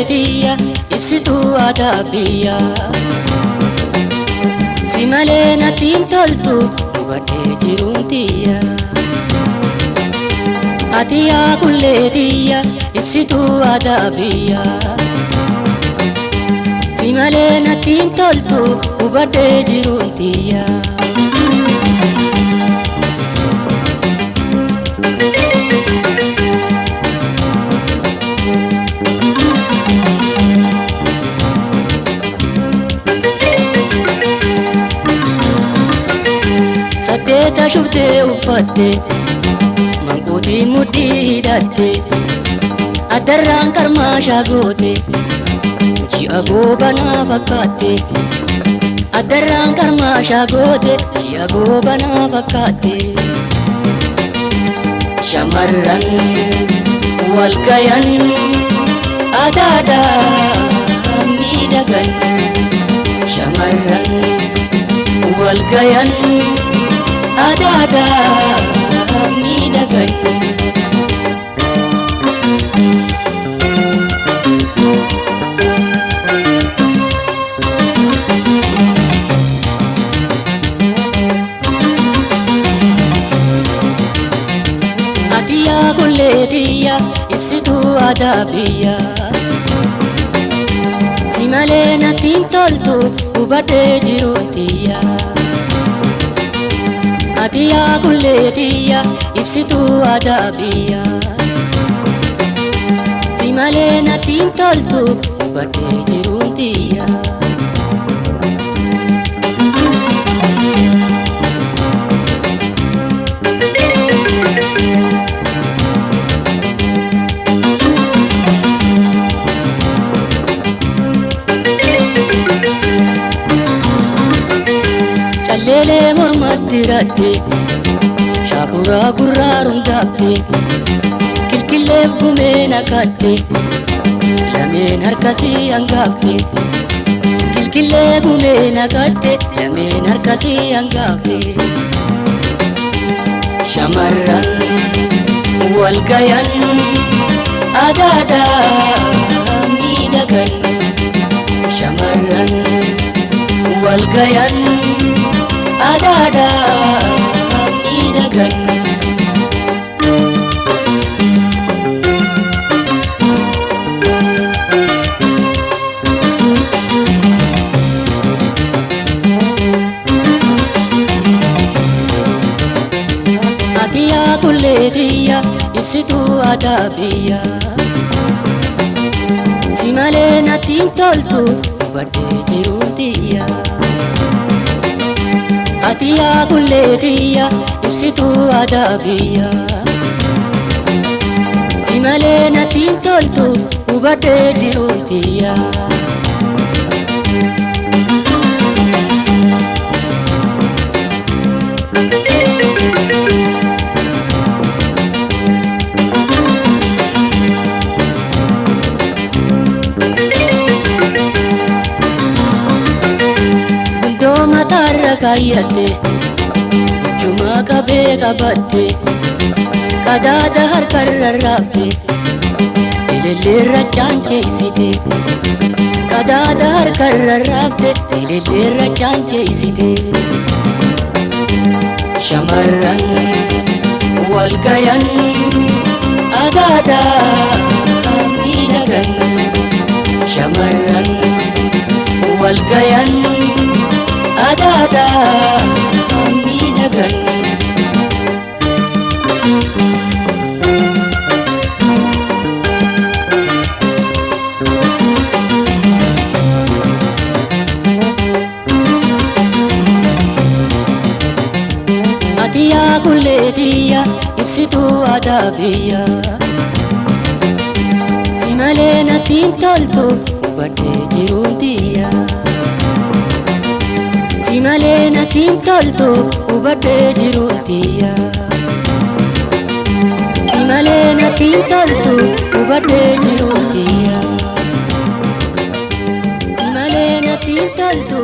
kulleetiya ibsituu aadaa biyya. Si malee natiin toltu hubadhee jiruun tiyya. Ati yaa kulleetiya ibsituu aadaa biyya. Si malee natiin toltu hubadhee jiruun tiyya. Saddeeta shuftee uffatte mankuutii mudhii hidhatte addarraan karmaashaa goote ji'a goobanaa fakkaatte. Addarraan karmaashaa goote ji'a goobanaa fakkaatte. Shamarran wal gayan aadaadhaan miidhagan. Shamarran wal gayan aadaadhaan miidhagan. Ati yaa kulleetiya ibsituu aadaa biyya. Si malee natiin toltu hubadhee jiruun tiyya. Ati yaa kulleetiya ibsituu aadaa biyya. Si malee natiin toltu hubadhee jiruun tiyya. Calleelee mormatti hidhatte shaakuraa gurraa rundaafte kilkilleef gumee naqatte lameen harkasii hangaafte. Kilkillee gumee naqatte lameen harkasii hangaafte. Shamarran wal gayan aadaadhaan miidhagan. Shamarran wal gayan aadaadhaan miidhagan. Ati yaa kulleetiya ibsituu aadaa biyya. Si malee natiin toltu hubadhee jiruun tiyya. Ati yaa kulleetiya ibsituu aadaa biyya. Si malee natiin toltu hubadhee jiruun tiyya. Gundoo mataarra kaayyatte jumaa qabee qabatte qadaada harkarra raafte elelleerra caancheessite. Qadaada harkarra raafte elelleerra caancheessite. Shamarran wal gayan aadaadhaan miidhagan. Shamarran wal gayan aadaadhaan miidhagan. Ati yaa kulleetiya ibsituu aadaa biyya. Si malee natiin toltu hubadhee jiruun tiyya. Si malee natiin toltu hubadhee jiruun tiyya. Si malee natiin toltu hubadhee jiruun tiyya. Si malee natiin toltu